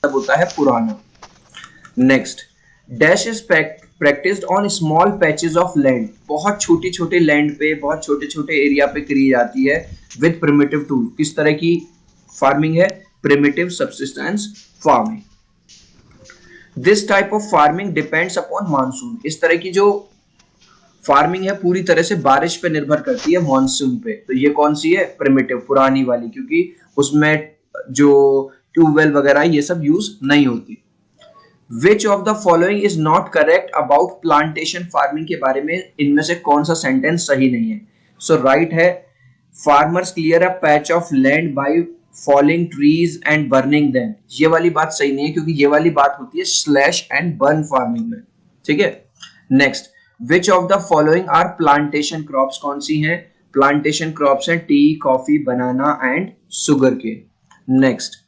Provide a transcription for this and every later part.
मतलब होता है पुराना। Next, dash is practised on small patches of land, बहुत छोटे छोटे लैंड पे, बहुत छोटे छोटे एरिया पे करी जाती है विद प्रिमिटिव टूल। किस तरह की फार्मिंग है? Primitive subsistence farming. This type of farming depends upon monsoon, इस तरह की जो फार्मिंग है पूरी तरह से बारिश पे निर्भर करती है, मानसून पे। तो ये कौन सी है? प्रिमिटिव, पुरानी वाली, क्योंकि उसमें जो ट्यूबवेल वगैरह ये सब यूज नहीं होती। विच of the following is not correct about plantation farming के बारे में इनमें से कौन सा सेंटेंस सही नहीं है? सो राइट है, farmers clear a patch of land by falling trees and burning them. ये वाली बात सही नहीं है, क्योंकि ये वाली बात होती है स्लैश एंड बर्न फार्मिंग में। ठीक है। Next, which of the following are plantation crops? कौन सी हैं प्लांटेशन क्रॉप्स? हैं tea, coffee, banana and sugar cane. Next,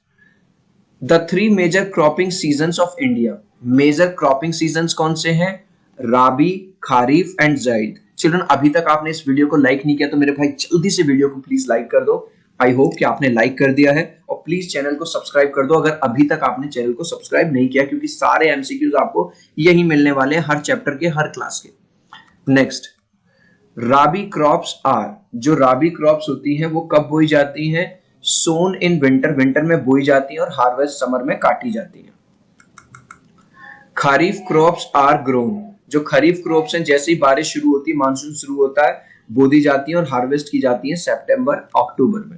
the 3 major cropping seasons of India. Major cropping seasons कौन से हैं? राबी, खारिफ एंड ज़ैद। चिल्ड्रन, अभी तक आपने इस वीडियो को लाइक नहीं किया तो मेरे भाई जल्दी से वीडियो को प्लीज लाइक कर दो। आई होप कि आपने लाइक कर दिया है, और प्लीज चैनल को सब्सक्राइब कर दो अगर अभी तक आपने चैनल को सब्सक्राइब नहीं किया, क्योंकि सारे एमसीक्यूज आपको यही मिलने वाले हैं हर चैप्टर के, हर क्लास के। नेक्स्ट, राबी क्रॉप्स आर, जो राबी क्रॉप्स होती हैं वो कब बोई जाती हैं? सोन इन विंटर, विंटर में बोई जाती हैं और हार्वेस्ट समर में काटी जाती हैं। खरीफ क्रॉप्स आर ग्रोन, जो खरीफ क्रॉप्स हैं जैसे ही बारिश शुरू होती है, मानसून शुरू होता है, बो दी जाती है और हार्वेस्ट की जाती है सितंबर अक्टूबर में।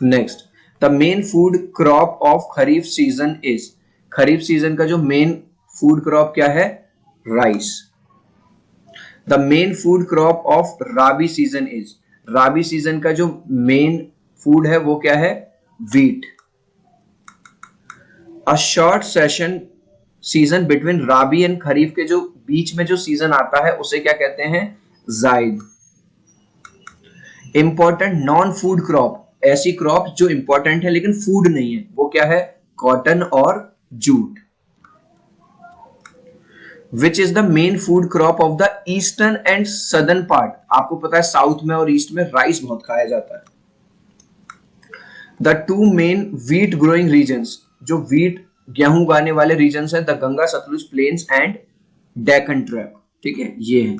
Next, the main food crop of kharif season is, kharif season का जो मेन फूड क्रॉप क्या है? Rice. The main food crop of rabi season is, rabi season का जो मेन फूड है वो क्या है? Wheat. A short session season between rabi and kharif के जो बीच में जो सीजन आता है उसे क्या कहते हैं? ज़ाइद। इंपॉर्टेंट नॉन फूड क्रॉप, ऐसी क्रॉप जो इंपॉर्टेंट है लेकिन फूड नहीं है, वो क्या है? कॉटन और jute. Which is the main food crop of the eastern and southern part? आपको पता है साउथ में और ईस्ट में राइस बहुत खाया जाता है। The 2 main wheat growing regions, जो व्हीट गेहूं उगाने वाले रीजन्स हैं, the Ganga Sutlej plains and Deccan trap. ठीक है, ये है।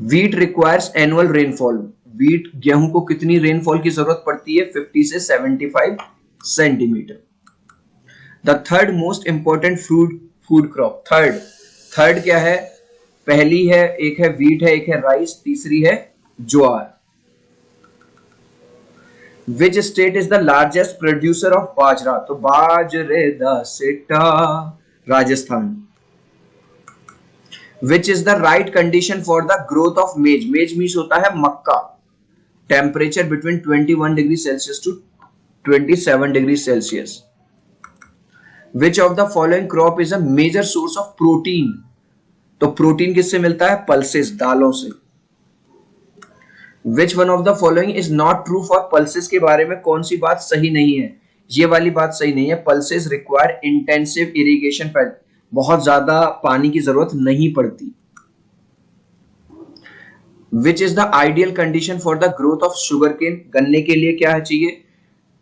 Wheat requires annual rainfall, wheat गेहूं को कितनी रेनफॉल की जरूरत पड़ती है? 50 से 75 centimetre. The third most important food crop, third क्या है? पहली है, एक है व्हीट है, एक है राइस, तीसरी है ज्वार। Which state is the largest producer of बाजरा? तो बाजरे दा सिट्टा, Rajasthan. Which is the right condition for the growth of maize? Maize means होता है मक्का। Temperature between 21 degree Celsius to 27 degree Celsius. Which of the following crop is a major source of protein? तो protein किससे मिलता है? Pulses, दालों से। Which one of the following is not true for pulses? के बारे में कौन सी बात सही नहीं है? ये वाली बात सही नहीं है। Pulses require intensive irrigation, बहुत ज्यादा पानी की जरूरत नहीं पड़ती। Which is the ideal condition for the growth of sugarcane? गन्ने के लिए क्या चाहिए?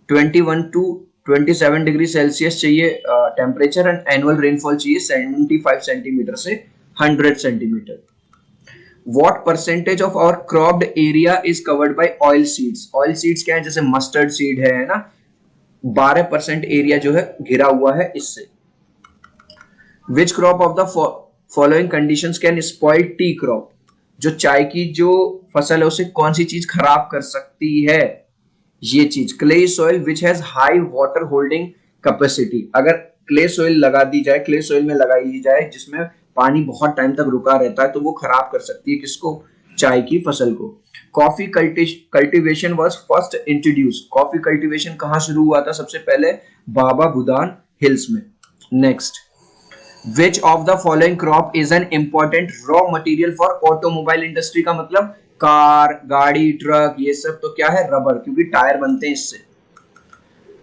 21 to 27 डिग्री सेल्सियस चाहिए टेम्परेचर, एंड एनुअल रेनफॉल चाहिए 75 सेंटीमीटर से 100 centimetre. What percentage of our cropped area is covered by oil seeds? Oil seeds क्या है? जैसे मस्टर्ड सीड है ना, 12% एरिया जो है घिरा हुआ है इससे। Which crop of the following conditions can spoil tea crop? जो चाय की जो फसल है उसे कौन सी चीज खराब कर सकती है? ये चीज, clay soil which has high water holding capacity. अगर क्ले सॉइल लगा दी जाए, क्ले सॉइल में लगाई दी जाए जिसमें पानी बहुत टाइम तक रुका रहता है, तो वो खराब कर सकती है किसको? चाय की फसल को। Coffee cultivation was first introduce, coffee cultivation कहाँ शुरू हुआ था सबसे पहले? बाबा बुदान हिल्स में। Next, which of the following crop is an important raw material for automobile industry? का मतलब कार, गाड़ी, ट्रक, ये सब तो क्या है? रबर, क्योंकि टायर बनते हैं इससे।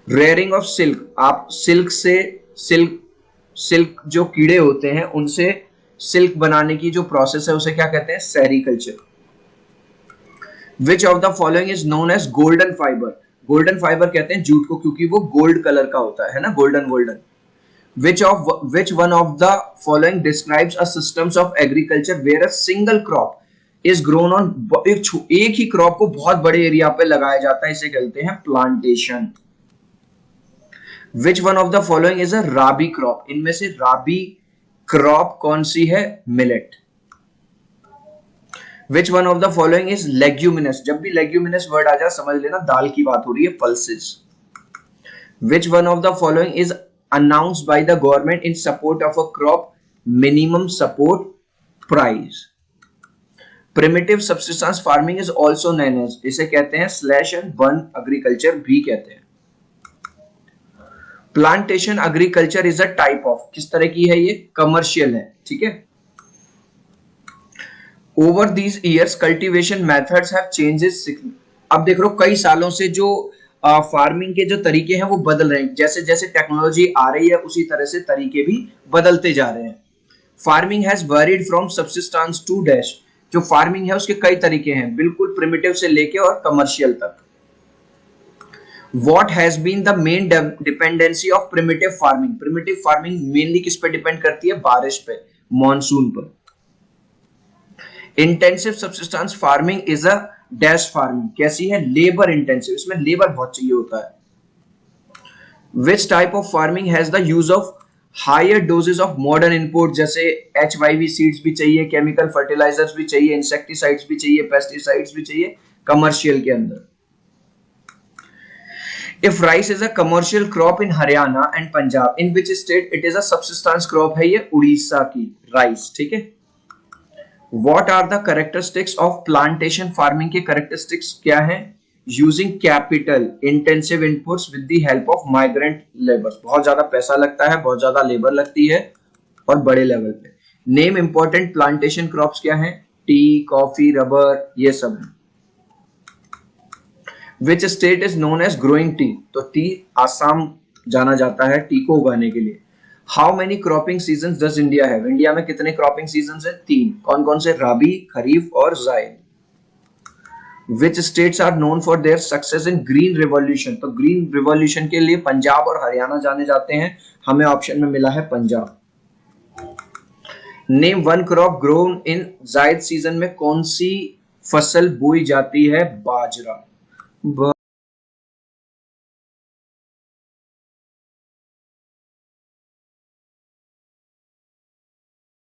रेयरिंग ऑफ सिल्क, आप सिल्क से सिल्क जो कीड़े होते हैं उनसे सिल्क बनाने की जो प्रोसेस है उसे क्या कहते हैं? Sericulture. Which of the following is known as golden fibre? Golden fibre कहते हैं जूट को, क्योंकि वो गोल्ड कलर का होता है ना, golden golden. Which one of the following describes a systems of agriculture where a single crop is grown on एक ही क्रॉप को बहुत बड़े एरिया पे लगाया जाता है, इसे कहते हैं plantation. Which one of the following is a rabi crop? इनमें से राबी क्रॉप कौन सी है? Millet. Which one of the following is leguminous? जब भी leguminous वर्ड आ जाए समझ लेना दाल की बात हो रही है, pulses। Which one of the following is announced by the government in support of a crop minimum support price? Primitive subsistence farming is also known as, इसे कहते हैं स्लैश एंड बर्न एग्रीकल्चर भी कहते हैं। Plantation agriculture is a type of, किस तरह की है ये? कमर्शियल है, ठीक है। Over these years cultivation methods have changes. अब देख लो कई सालों से जो फार्मिंग के जो तरीके हैं वो बदल रहे हैं, जैसे जैसे टेक्नोलॉजी आ रही है उसी तरह से तरीके भी बदलते जा रहे हैं। Farming has varied from subsistence to dash, जो फार्मिंग है उसके कई तरीके हैं, बिल्कुल प्रिमिटिव से लेके और कमर्शियल तक। What has been the main dependency of primitive farming? Primitive farming mainly किस पे डिपेंड करती है? बारिश पे, मॉनसून पर। Intensive subsistence farming is a dash farming, कैसी है? लेबर इंटेंसिव, इसमें लेबर बहुत चाहिए होता है। Which type of farming has the use of higher doses of modern input? जैसे HYV seeds भी चाहिए, chemical fertilizers भी चाहिए, insecticides भी चाहिए, pesticides भी चाहिए कमर्शियल के अंदर। If rice is a commercial crop in Haryana and Punjab, in which state it is a subsistence crop? है ये उड़ीसा की राइस, ठीक है। What are the characteristics of plantation farming के characteristics क्या हैं? Using capital intensive inputs with the help of migrant laborers, बहुत ज्यादा पैसा लगता है, बहुत ज्यादा लेबर लगती है और बड़े लेवल पे। Name important plantation crops क्या हैं? टी, कॉफी, रबर, ये सब है। Which state is known as growing tea? तो टी आसाम जाना जाता है टी को उगाने के लिए। How many cropping seasons does India have? India में कितने क्रॉपिंग सीजन्स हैं? 3। कौन कौन से? राबी, खरीफ और जायद। Which states are known for their success in green revolution? तो ग्रीन रिवॉल्यूशन के लिए पंजाब और हरियाणा जाने जाते हैं, हमें ऑप्शन में मिला है Punjab. Name one crop grown in जायद सीजन में कौन सी फसल बोई जाती है? बाजरा।